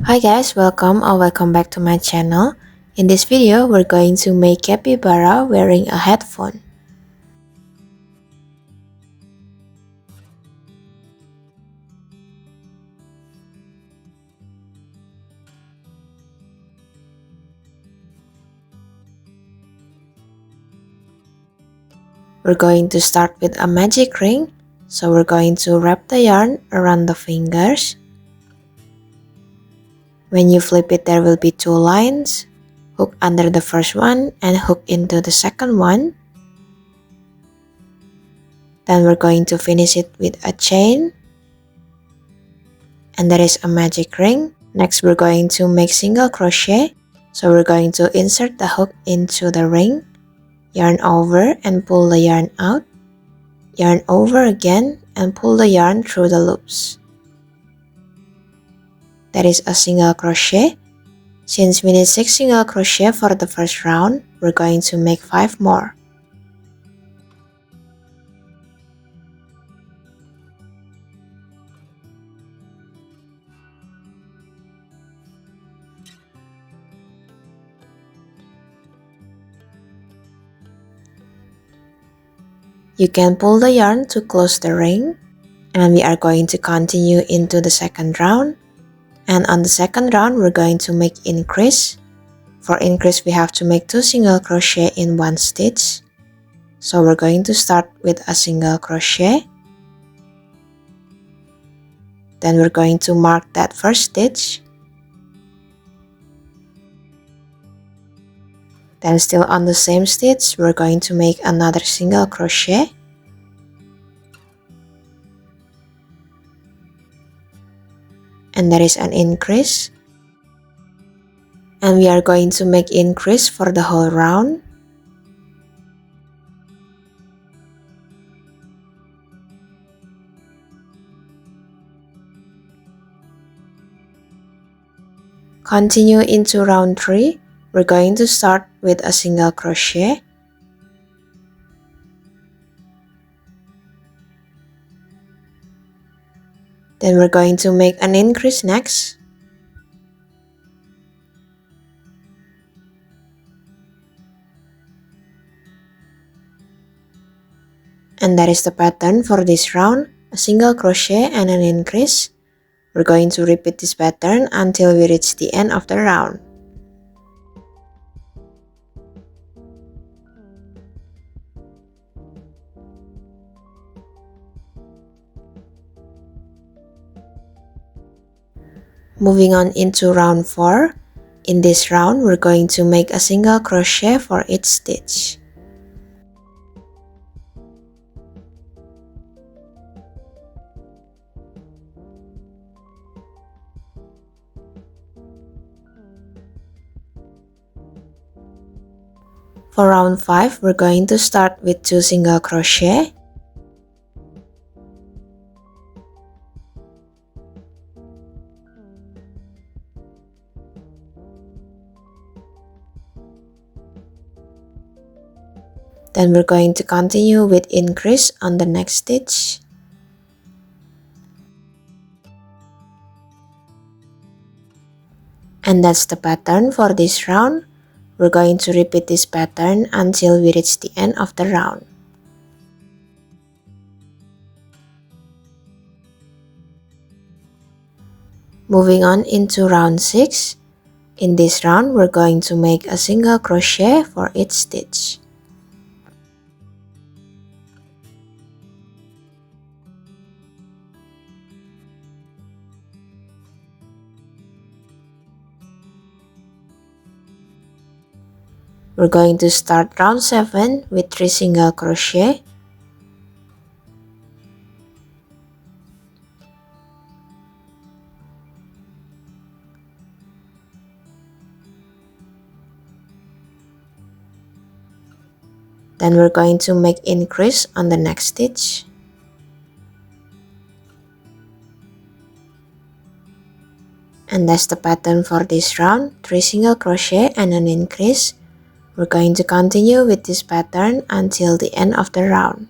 Hi guys, welcome back to my channel. In this video, we're going to make capybara wearing a headphone. We're going to start with a magic ring. So we're going to wrap the yarn around the fingers. When you flip it, there will be two lines. Hook under the first one and hook into the second one. Then we're going to finish it with a chain. And there is a magic ring. Next, we're going to make single crochet. So we're going to insert the hook into the ring. Yarn over and pull the yarn out. Yarn over again and pull the yarn through the loops. That is a single crochet. Since we need 6 single crochet for the first round, we're going to make 5 more. You can pull the yarn to close the ring, and we are going to continue into the second round. And on the second round, we're going to make increase. For increase, we have to make 2 single crochet in one stitch. So we're going to start with a single crochet. Then we're going to mark that first stitch. Then still on the same stitch, we're going to make another single crochet. And there is an increase. And we are going to make increase for the whole round. Continue into round 3. We're going to start with a single crochet. Then we're going to make an increase next. And that is the pattern for this round, a single crochet and an increase. We're going to repeat this pattern until we reach the end of the round. Moving on into round 4. In this round, we're going to make a single crochet for each stitch. For round 5, we're going to start with 2 single crochet. Then we're going to continue with increase on the next stitch. And that's the pattern for this round. We're going to repeat this pattern until we reach the end of the round. Moving on into round 6. In this round, we're going to make a single crochet for each stitch. We're going to start round 7 with 3 single crochet. Then we're going to make increase on the next stitch. And that's the pattern for this round, 3 single crochet and an increase. We're going to continue with this pattern until the end of the round.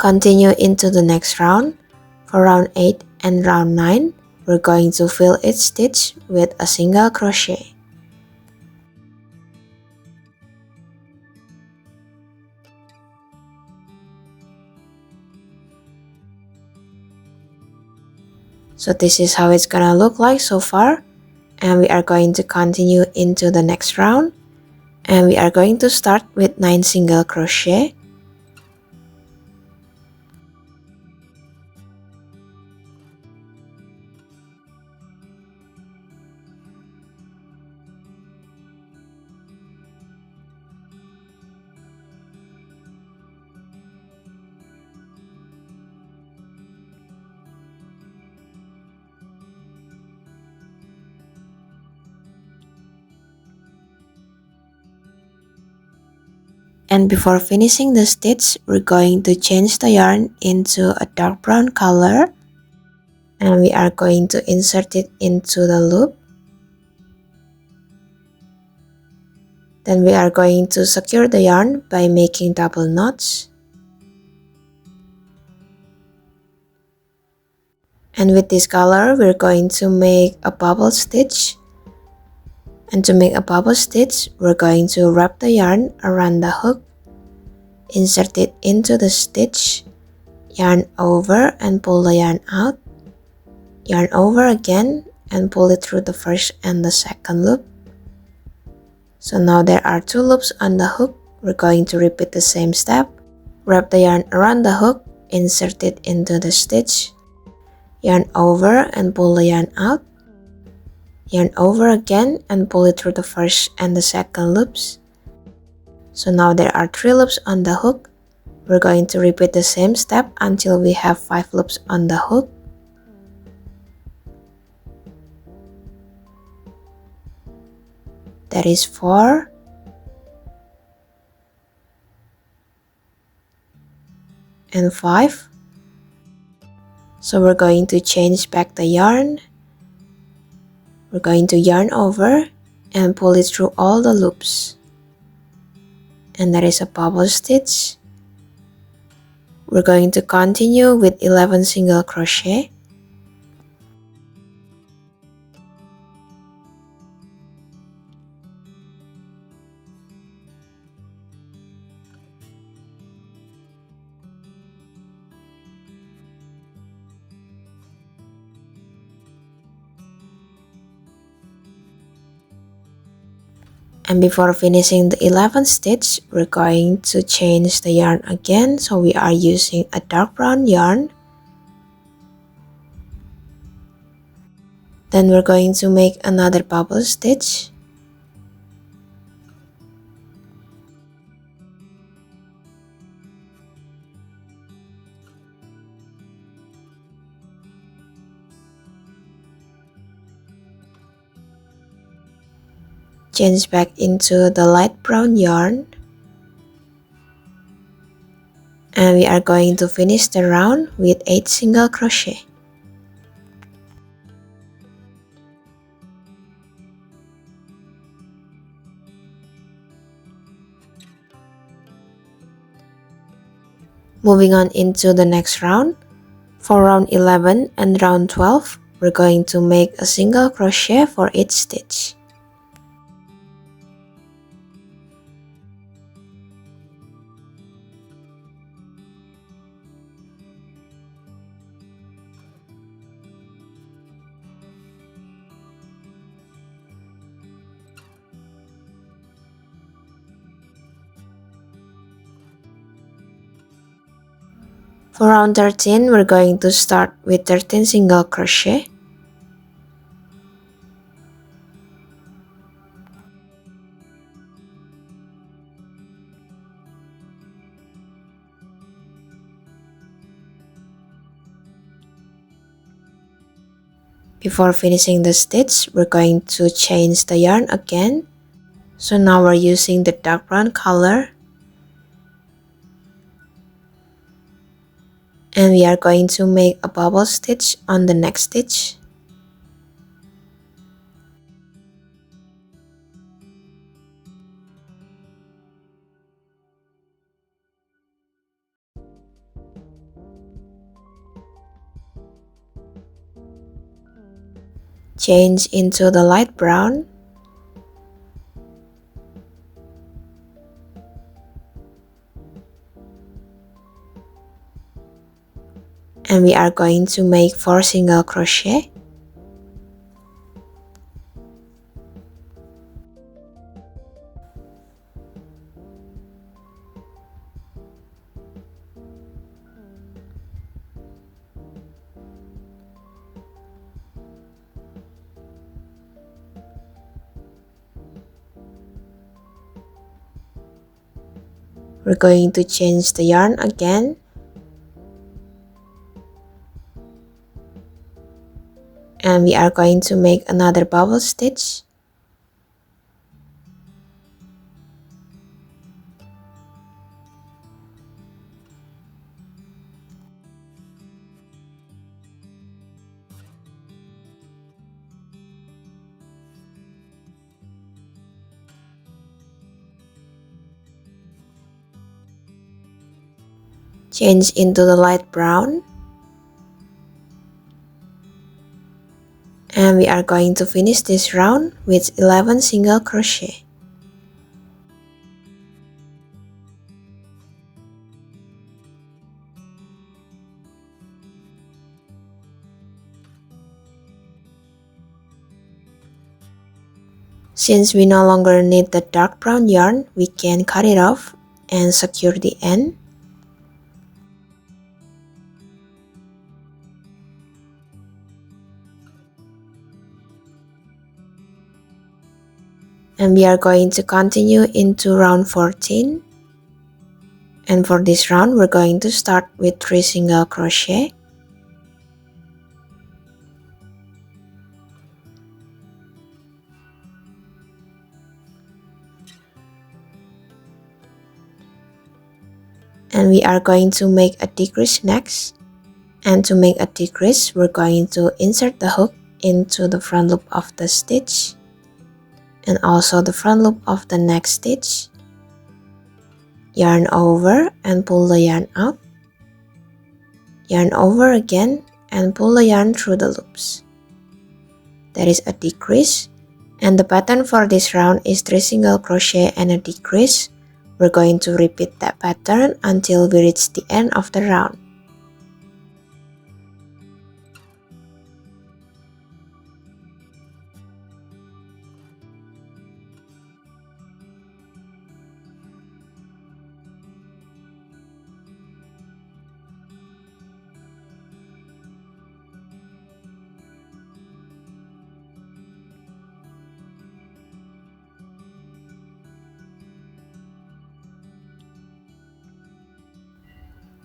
Continue into the next round. For round 8 and round 9, we're going to fill each stitch with a single crochet. So this is how it's gonna look like so far, and we are going to continue into the next round, and we are going to start with 9 single crochet. And before finishing the stitch, we're going to change the yarn into a dark brown color, and we are going to insert it into the loop. Then we are going to secure the yarn by making double knots. And with this color, we're going to make a bubble stitch. And to make a bubble stitch, we're going to wrap the yarn around the hook, insert it into the stitch, yarn over and pull the yarn out, yarn over again and pull it through the first and the second loop. So now there are 2 loops on the hook. We're going to repeat the same step. Wrap the yarn around the hook, insert it into the stitch, yarn over and pull the yarn out, yarn over again and pull it through the first and the second loops. So now there are 3 loops on the hook. We're going to repeat the same step until we have 5 loops on the hook. That is 4, and 5. So we're going to change back the yarn. We're going to yarn over and pull it through all the loops. And that is a bubble stitch. We're going to continue with 11 single crochet. And before finishing the 11th stitch, we're going to change the yarn again. So we are using a dark brown yarn. Then we're going to make another bubble stitch. Change back into the light brown yarn. And we are going to finish the round with 8 single crochet. Moving on into the next round. For round 11 and round 12, we're going to make a single crochet for each stitch. For round 13, we're going to start with 13 single crochet. Before finishing the stitch, we're going to change the yarn again. So now we're using the dark brown color. And we are going to make a bubble stitch on the next stitch. change into the light brown, and we are going to make 4 single crochet. We're going to change the yarn again, and we are going to make another bubble stitch. Change into the light brown, and we are going to finish this round with 11 single crochet. Since we no longer need the dark brown yarn, we can cut it off and secure the end. And we are going to continue into round 14. And for this round, we're going to start with 3 single crochet. And we are going to make a decrease next. And to make a decrease, we're going to insert the hook into the front loop of the stitch and also the front loop of the next stitch. Yarn over and pull the yarn out. Yarn over again and pull the yarn through the loops. There is a decrease, and the pattern for this round is 3 single crochet and a decrease. We're going to repeat that pattern until we reach the end of the round.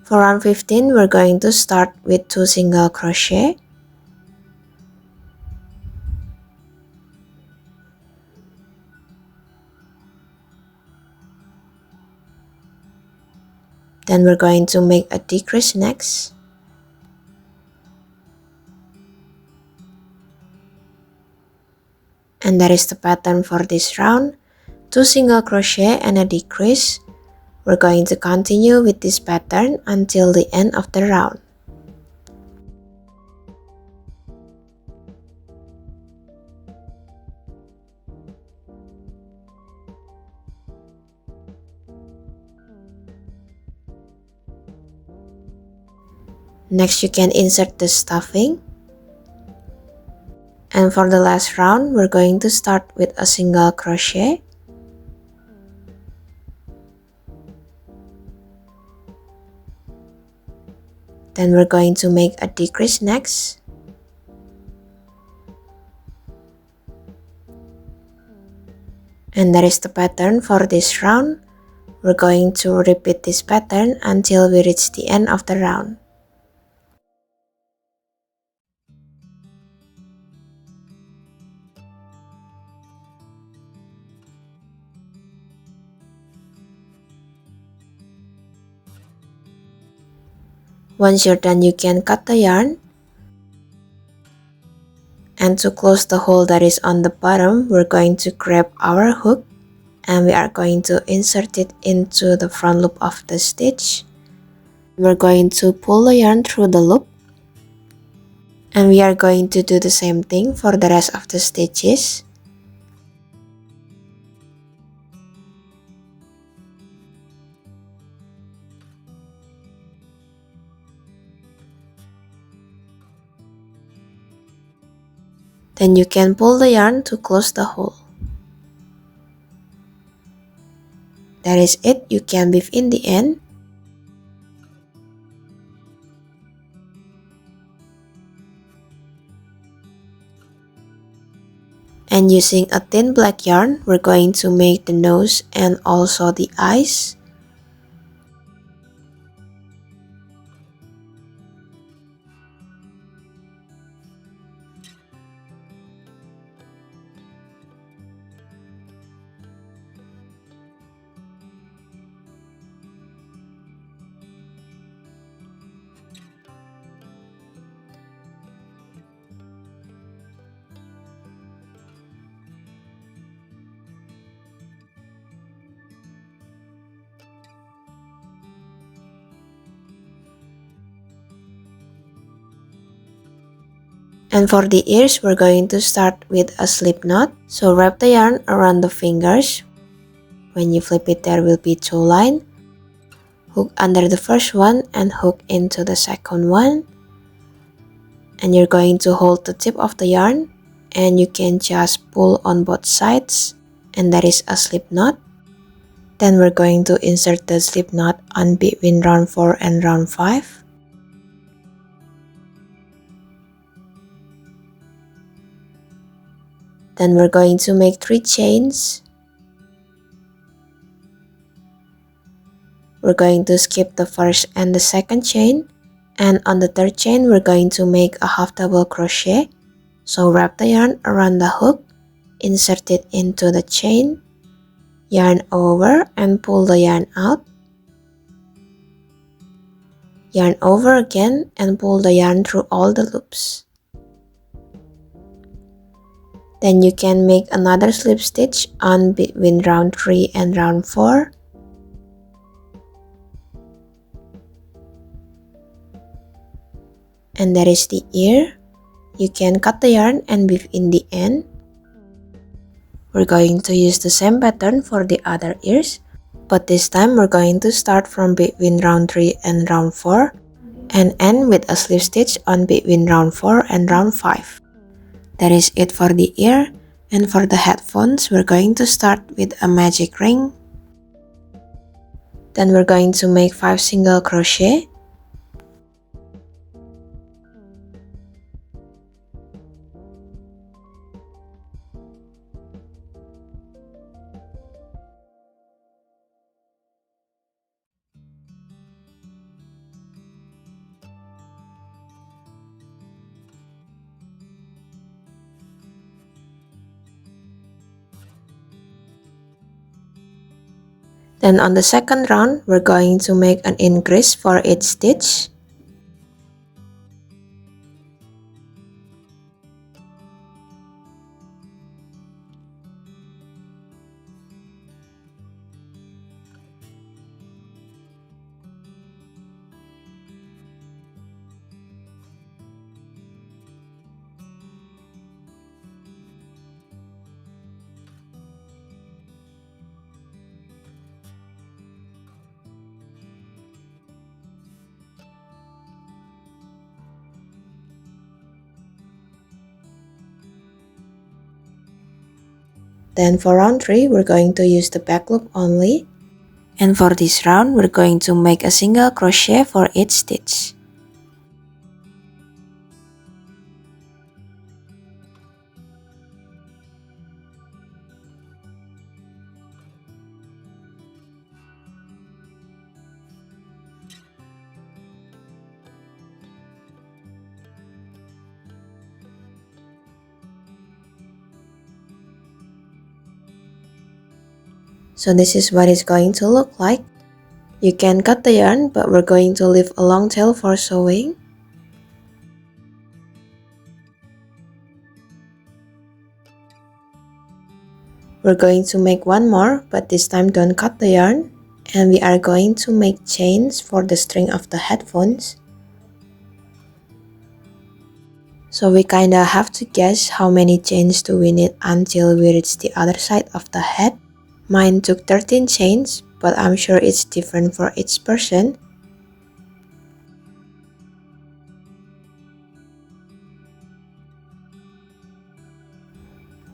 For round 15, we're going to start with 2 single crochet. Then we're going to make a decrease next. And that is the pattern for this round. 2 single crochet and a decrease. We're going to continue with this pattern until the end of the round. Next, you can insert the stuffing. And for the last round, we're going to start with a single crochet. Then we're going to make a decrease next. And that is the pattern for this round. We're going to repeat this pattern until we reach the end of the round. Once you're done, you can cut the yarn. And to close the hole that is on the bottom, we're going to grab our hook and we are going to insert it into the front loop of the stitch. We're going to pull the yarn through the loop. And we are going to do the same thing for the rest of the stitches. Then you can pull the yarn to close the hole. That is it, you can weave in the end. And using a thin black yarn, we're going to make the nose and also the eyes. And for the ears, we're going to start with a slip knot. So wrap the yarn around the fingers. When you flip it, there will be 2 lines. Hook under the first one and hook into the second one. And you're going to hold the tip of the yarn and you can just pull on both sides, and that is a slip knot. Then we're going to insert the slip knot on between round 4 and round 5. Then we're going to make 3 chains. We're going to skip the first and the second chain, and on the third chain we're going to make a half double crochet. So wrap the yarn around the hook, insert it into the chain, yarn over and pull the yarn out, yarn over again and pull the yarn through all the loops. Then you can make another slip stitch on between round 3 and round 4. And that is the ear. You can cut the yarn and weave in the end. We're going to use the same pattern for the other ears, but this time we're going to start from between round 3 and round 4 and end with a slip stitch on between round 4 and round 5. That is it for the ear. And for the headphones, we're going to start with a magic ring. Then we're going to make 5 single crochet. Then on the second round, we're going to make an increase for each stitch. Then for round 3, we're going to use the back loop only. And for this round, we're going to make a single crochet for each stitch. So this is what it's going to look like. You can cut the yarn, but we're going to leave a long tail for sewing. We're going to make one more, but this time don't cut the yarn. And we are going to make chains for the string of the headphones. So we kinda have to guess how many chains do we need until we reach the other side of the head. Mine took 13 chains, but I'm sure it's different for each person.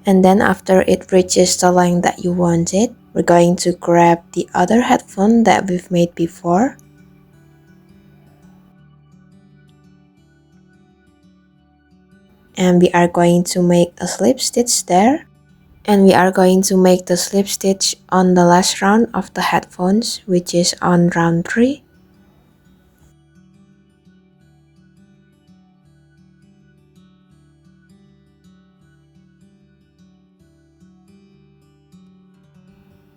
And then after it reaches the length that you wanted, we're going to grab the other headphone that we've made before. And we are going to make a slip stitch there. And we are going to make the slip stitch on the last round of the headphones, which is on round 3.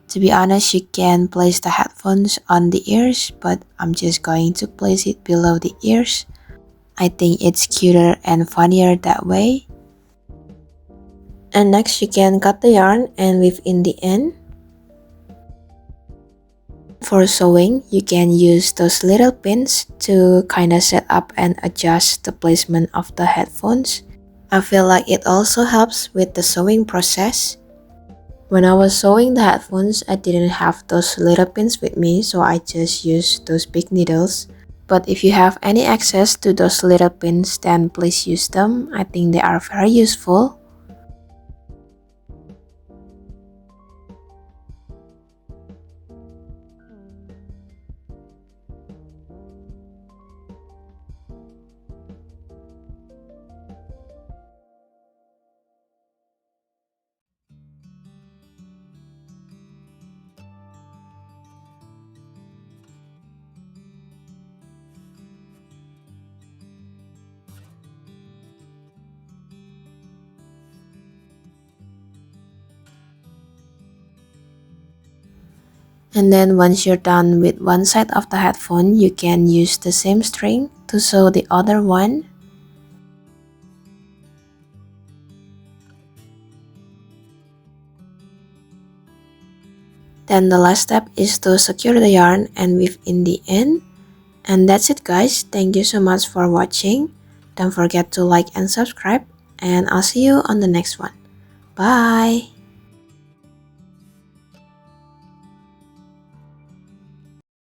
To be honest, you can place the headphones on the ears, but I'm just going to place it below the ears. I think it's cuter and funnier that way. And next you can cut the yarn and weave in the end. For sewing, you can use those little pins to kinda set up and adjust the placement of the headphones. I feel like it also helps with the sewing process. When I was sewing the headphones, I didn't have those little pins with me, so I just used those big needles. But if you have any access to those little pins, then please use them. I think they are very useful. And then once you're done with one side of the headphone, you can use the same string to sew the other one. Then the last step is to secure the yarn and weave in the end. And that's it guys, thank you so much for watching. Don't forget to like and subscribe, and I'll see you on the next one. Bye!